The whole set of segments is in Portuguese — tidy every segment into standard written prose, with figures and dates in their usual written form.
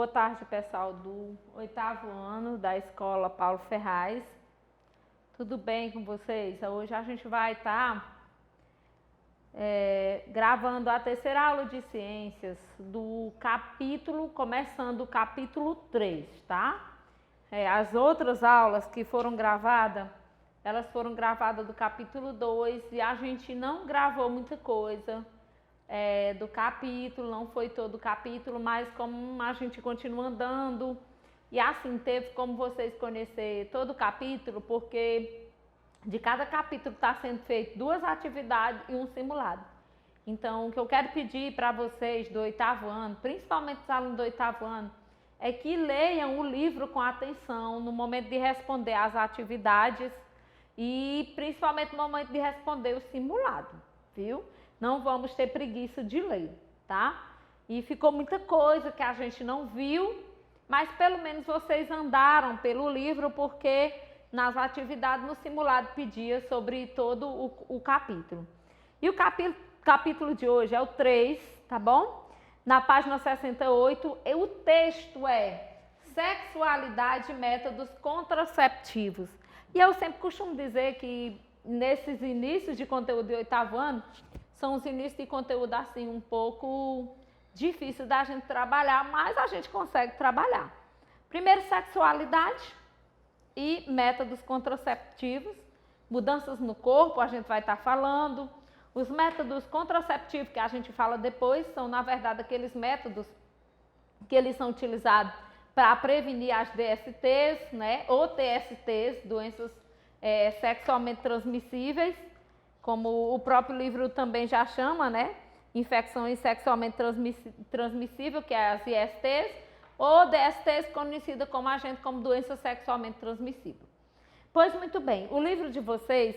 Boa tarde, pessoal do 8º ano da Escola Paulo Ferraz. Tudo bem com vocês? Hoje a gente vai estar gravando a terceira aula de ciências do capítulo, começando o capítulo 3, tá? As outras aulas que foram gravadas, elas foram gravadas do capítulo 2 e a gente não gravou muita coisa do capítulo, não foi todo o capítulo, mas como a gente continua andando, e assim teve como vocês conhecer todo o capítulo, porque de cada capítulo está sendo feito 2 atividades e um simulado. Então, o que eu quero pedir para vocês do 8º ano, principalmente os alunos do 8º ano, é que leiam o livro com atenção no momento de responder às atividades e principalmente no momento de responder o simulado, viu? Não vamos ter preguiça de ler, tá? E ficou muita coisa que a gente não viu, mas pelo menos vocês andaram pelo livro, porque nas atividades no simulado pedia sobre todo o capítulo. E o capítulo de hoje é o 3, tá bom? Na página 68, o texto é Sexualidade e Métodos Contraceptivos. E eu sempre costumo dizer que nesses inícios de conteúdo de 8º ano, são os inícios de conteúdo assim um pouco difícil da gente trabalhar, mas a gente consegue trabalhar. Primeiro, sexualidade e métodos contraceptivos, mudanças no corpo, a gente vai estar falando. Os métodos contraceptivos que a gente fala depois são, na verdade, aqueles métodos que eles são utilizados para prevenir as DSTs, né, ou TSTs, doenças sexualmente transmissíveis, como o próprio livro também já chama, né? Infecções sexualmente transmissíveis, que é as ISTs, ou DSTs, conhecida como como doença sexualmente transmissível. Pois muito bem, o livro de vocês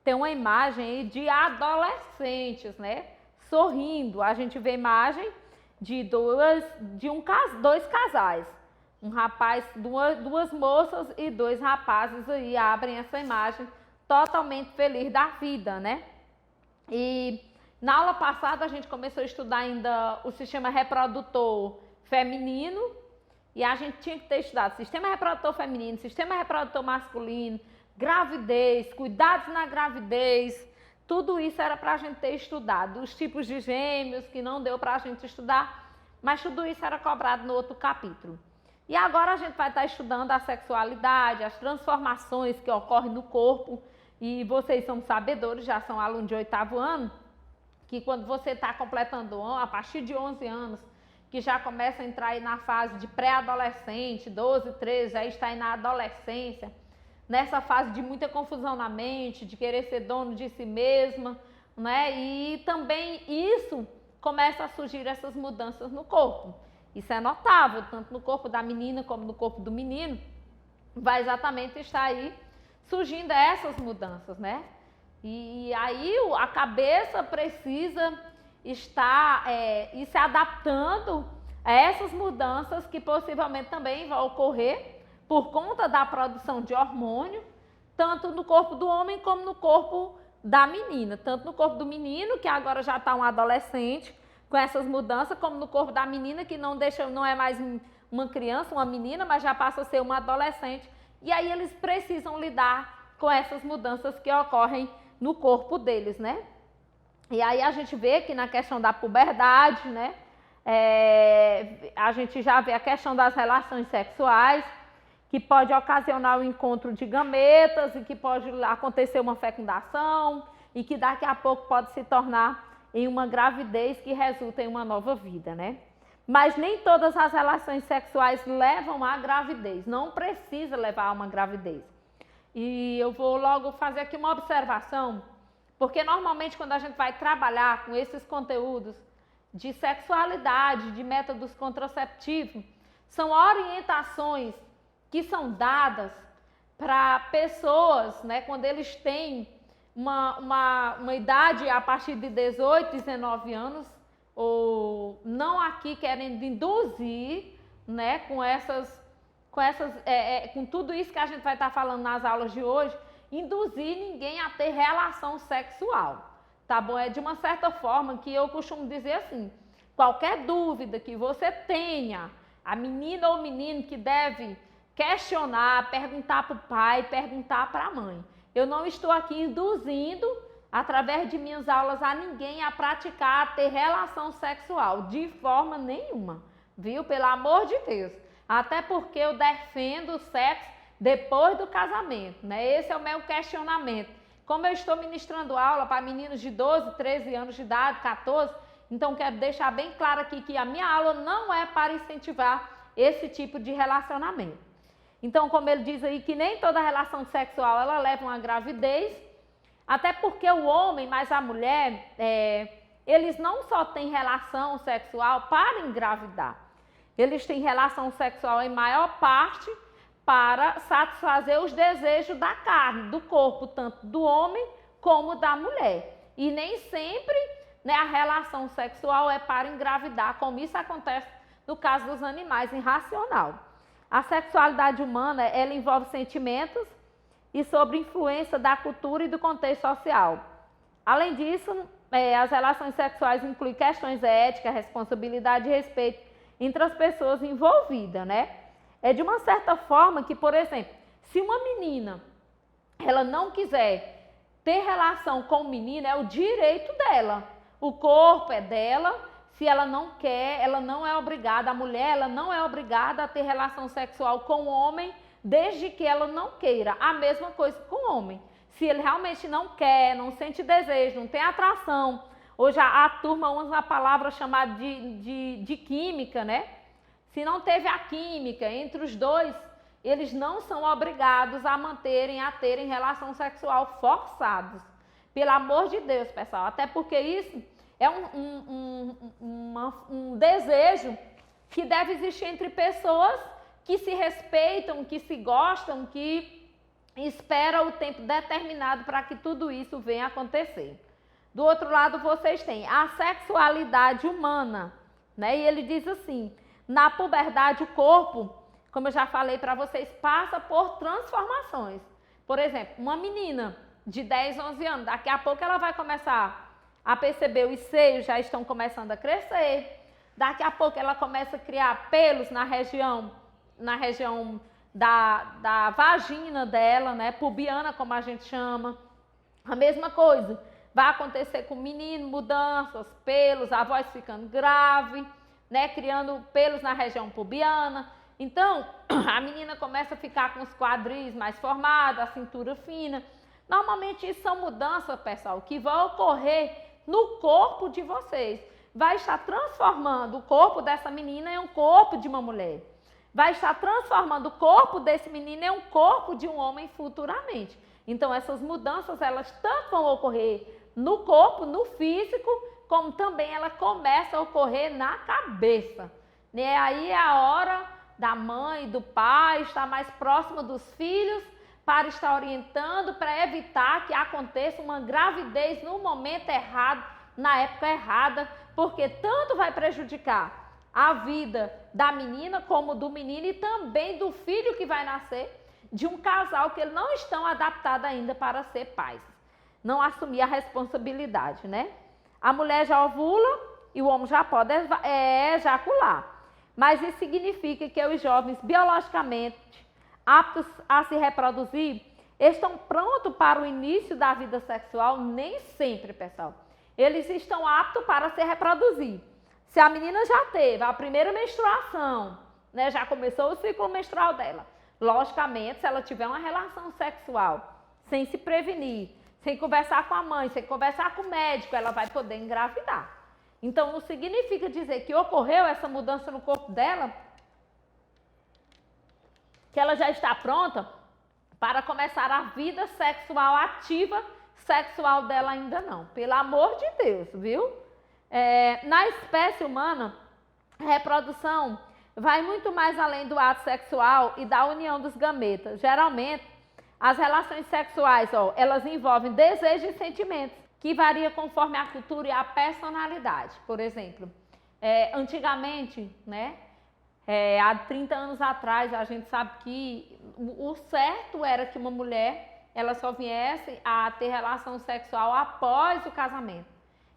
tem uma imagem aí de adolescentes, né? Sorrindo. A gente vê imagem de dois casais. Um rapaz, duas moças e 2 rapazes aí abrem essa imagem totalmente feliz da vida, né? E na aula passada a gente começou a estudar ainda o sistema reprodutor feminino e a gente tinha que ter estudado sistema reprodutor feminino, sistema reprodutor masculino, gravidez, cuidados na gravidez, tudo isso era para a gente ter estudado. Os tipos de gêmeos que não deu para a gente estudar, mas tudo isso era cobrado no outro capítulo. E agora a gente vai estar estudando a sexualidade, as transformações que ocorrem no corpo. E vocês são sabedores, já são alunos de 8º ano, que quando você está completando a partir de 11 anos, que já começa a entrar aí na fase de pré-adolescente, 12, 13, já está aí na adolescência, nessa fase de muita confusão na mente, de querer ser dono de si mesma, né? E também isso começa a surgir essas mudanças no corpo. Isso é notável, tanto no corpo da menina como no corpo do menino, vai exatamente estar aí surgindo essas mudanças, né? E aí a cabeça precisa estar e se adaptando a essas mudanças que possivelmente também vão ocorrer por conta da produção de hormônio, tanto no corpo do homem como no corpo da menina. Tanto no corpo do menino, que agora já está um adolescente com essas mudanças, como no corpo da menina, que não é mais uma criança, uma menina, mas já passa a ser uma adolescente. E aí eles precisam lidar com essas mudanças que ocorrem no corpo deles, né? E aí a gente vê que na questão da puberdade, né? A gente já vê a questão das relações sexuais, que pode ocasionar o encontro de gametas e que pode acontecer uma fecundação e que daqui a pouco pode se tornar em uma gravidez que resulta em uma nova vida, né? Mas nem todas as relações sexuais levam à gravidez, não precisa levar a uma gravidez. E eu vou logo fazer aqui uma observação, porque normalmente quando a gente vai trabalhar com esses conteúdos de sexualidade, de métodos contraceptivos, são orientações que são dadas para pessoas, né, quando eles têm uma idade a partir de 18, 19 anos, ou não aqui querendo induzir, né, com tudo isso que a gente vai estar falando nas aulas de hoje, induzir ninguém a ter relação sexual, tá bom? É de uma certa forma que eu costumo dizer assim, qualquer dúvida que você tenha A menina ou menino que deve questionar, perguntar para o pai, perguntar para a mãe. Eu não estou aqui induzindo, através de minhas aulas, a ninguém a praticar, a ter relação sexual, de forma nenhuma, viu? Pelo amor de Deus. Até porque eu defendo o sexo depois do casamento, né? Esse é o meu questionamento. Como eu estou ministrando aula para meninos de 12, 13 anos de idade, 14, então quero deixar bem claro aqui que a minha aula não é para incentivar esse tipo de relacionamento. Então, como ele diz aí, que nem toda relação sexual ela leva a uma gravidez, até porque o homem mais a mulher, eles não só têm relação sexual para engravidar, eles têm relação sexual em maior parte para satisfazer os desejos da carne, do corpo, tanto do homem como da mulher. E nem sempre, né, a relação sexual é para engravidar, como isso acontece no caso dos animais, irracional. A sexualidade humana, ela envolve sentimentos e sobre influência da cultura e do contexto social. Além disso, as relações sexuais incluem questões éticas, responsabilidade e respeito entre as pessoas envolvidas, né? É de uma certa forma que, por exemplo, se uma menina, ela não quiser ter relação com o menino, é o direito dela. O corpo é dela, se ela não quer, ela não é obrigada, a mulher, ela não é obrigada a ter relação sexual com o homem, desde que ela não queira. A mesma coisa com o homem. Se ele realmente não quer, não sente desejo, não tem atração. Hoje a turma usa a palavra chamada de química, né? Se não teve a química entre os dois, eles não são obrigados a terem relação sexual forçados. Pelo amor de Deus, pessoal. Até porque isso é um desejo que deve existir entre pessoas que se respeitam, que se gostam, que esperam o tempo determinado para que tudo isso venha acontecer. Do outro lado, vocês têm a sexualidade humana, né? E ele diz assim, na puberdade o corpo, como eu já falei para vocês, passa por transformações. Por exemplo, uma menina de 10, 11 anos, daqui a pouco ela vai começar a perceber os seios já estão começando a crescer, daqui a pouco ela começa a criar pelos na região da vagina dela, né, pubiana, como a gente chama. A mesma coisa vai acontecer com o menino, mudanças, pelos, a voz ficando grave, né, criando pelos na região pubiana. Então, a menina começa a ficar com os quadris mais formados, a cintura fina. Normalmente isso são mudanças, pessoal, que vão ocorrer no corpo de vocês. Vai estar transformando o corpo dessa menina em um corpo de uma mulher. Vai estar transformando o corpo desse menino em um corpo de um homem futuramente. Então, essas mudanças, elas tanto vão ocorrer no corpo, no físico, como também ela começa a ocorrer na cabeça. Né? Aí é a hora da mãe, do pai, estar mais próximo dos filhos, para estar orientando, para evitar que aconteça uma gravidez no momento errado, na época errada, porque tanto vai prejudicar a vida da menina como do menino e também do filho que vai nascer de um casal que eles não estão adaptados ainda para ser pais. Não assumir a responsabilidade, né? A mulher já ovula e o homem já pode ejacular. Mas isso significa que os jovens biologicamente aptos a se reproduzir estão prontos para o início da vida sexual? Nem sempre, pessoal. Eles estão aptos para se reproduzir. Se a menina já teve a primeira menstruação, né, já começou o ciclo menstrual dela, logicamente, se ela tiver uma relação sexual sem se prevenir, sem conversar com a mãe, sem conversar com o médico, ela vai poder engravidar. Então, não significa dizer que ocorreu essa mudança no corpo dela, que ela já está pronta para começar a vida sexual ativa, sexual dela ainda não. Pelo amor de Deus, viu? Na espécie humana, a reprodução vai muito mais além do ato sexual e da união dos gametas. Geralmente, as relações sexuais, elas envolvem desejos e sentimentos, que varia conforme a cultura e a personalidade. Por exemplo, antigamente, né? Há 30 anos atrás, a gente sabe que o certo era que uma mulher ela só viesse a ter relação sexual após o casamento.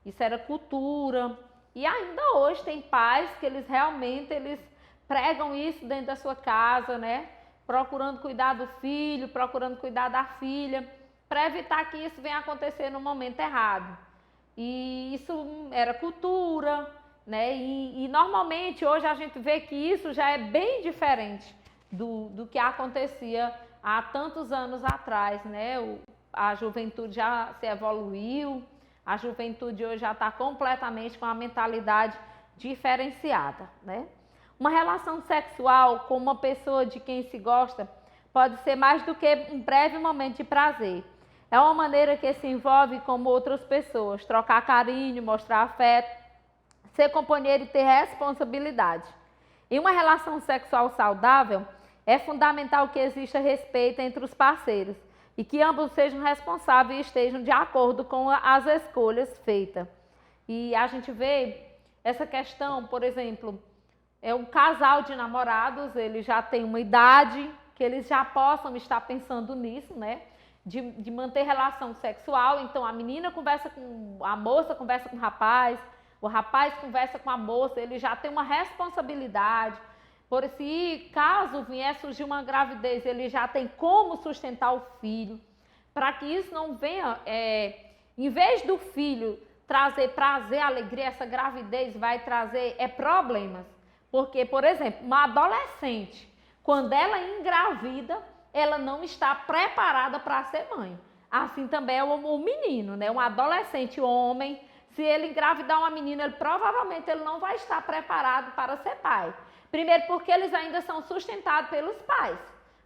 Isso era cultura. E ainda hoje tem pais que eles realmente pregam isso dentro da sua casa, né? Procurando cuidar do filho, procurando cuidar da filha, para evitar que isso venha acontecer no momento errado. E isso era cultura, né? E normalmente hoje a gente vê que isso já é bem diferente do que acontecia há tantos anos atrás, né? A juventude já se evoluiu, a juventude hoje já está completamente com a mentalidade diferenciada, né? Uma relação sexual com uma pessoa de quem se gosta pode ser mais do que um breve momento de prazer. É uma maneira que se envolve como outras pessoas, trocar carinho, mostrar afeto, ser companheiro e ter responsabilidade. Em uma relação sexual saudável, é fundamental que exista respeito entre os parceiros e que ambos sejam responsáveis e estejam de acordo com as escolhas feitas. E a gente vê essa questão, por exemplo, é um casal de namorados, eles já têm uma idade que eles já possam estar pensando nisso, né? De manter relação sexual. Então a menina conversa com a moça, conversa com o rapaz conversa com a moça, ele já tem uma responsabilidade. Por se caso vier surgir uma gravidez, ele já tem como sustentar o filho, para que isso não venha, em vez do filho trazer prazer, alegria, essa gravidez vai trazer problemas. Porque, por exemplo, uma adolescente, quando ela engravida, ela não está preparada para ser mãe. Assim também é o menino, né? Um adolescente homem, se ele engravidar uma menina, provavelmente ele não vai estar preparado para ser pai. Primeiro porque eles ainda são sustentados pelos pais.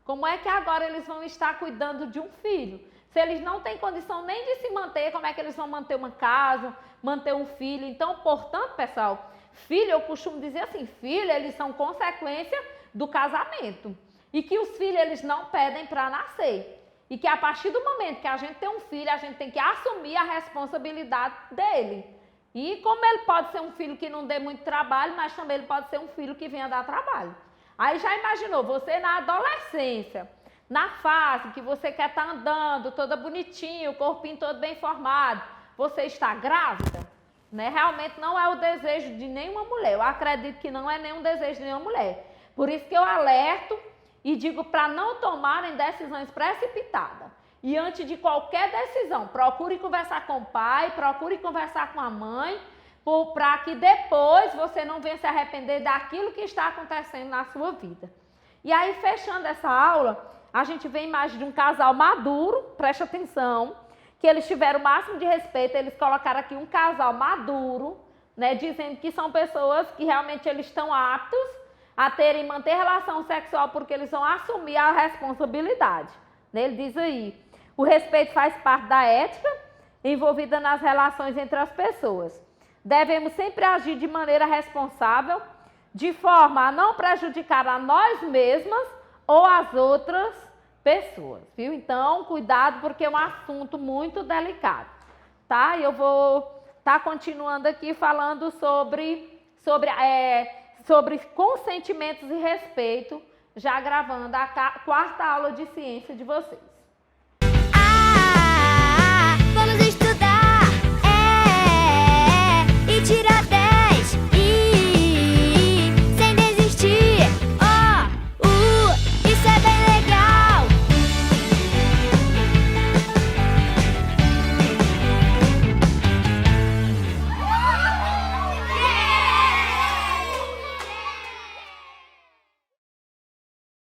Como é que agora eles vão estar cuidando de um filho? Se eles não têm condição nem de se manter, como é que eles vão manter uma casa, manter um filho? Então, portanto, pessoal, filho, eu costumo dizer assim, filho, eles são consequência do casamento. E que os filhos, eles não pedem para nascer. E que a partir do momento que a gente tem um filho, a gente tem que assumir a responsabilidade dele. E como ele pode ser um filho que não dê muito trabalho, mas também ele pode ser um filho que venha dar trabalho. Aí já imaginou, você na adolescência, na fase que você quer estar andando, toda bonitinha, o corpinho todo bem formado, você está grávida? Né? Realmente não é o desejo de nenhuma mulher. Eu acredito que não é nenhum desejo de nenhuma mulher. Por isso que eu alerto e digo para não tomarem decisões precipitadas. E antes de qualquer decisão, procure conversar com o pai, procure conversar com a mãe, para que depois você não venha se arrepender daquilo que está acontecendo na sua vida. E aí, fechando essa aula, a gente vê a imagem de um casal maduro, preste atenção, que eles tiveram o máximo de respeito, eles colocaram aqui um casal maduro, né, dizendo que são pessoas que realmente eles estão aptos a terem, manter relação sexual, porque eles vão assumir a responsabilidade. Ele diz aí, o respeito faz parte da ética envolvida nas relações entre as pessoas. Devemos sempre agir de maneira responsável, de forma a não prejudicar a nós mesmas ou as outras pessoas, viu? Então, cuidado, porque é um assunto muito delicado, tá? Eu vou estar continuando aqui falando sobre consentimentos e respeito, já gravando a quarta aula de ciência de vocês.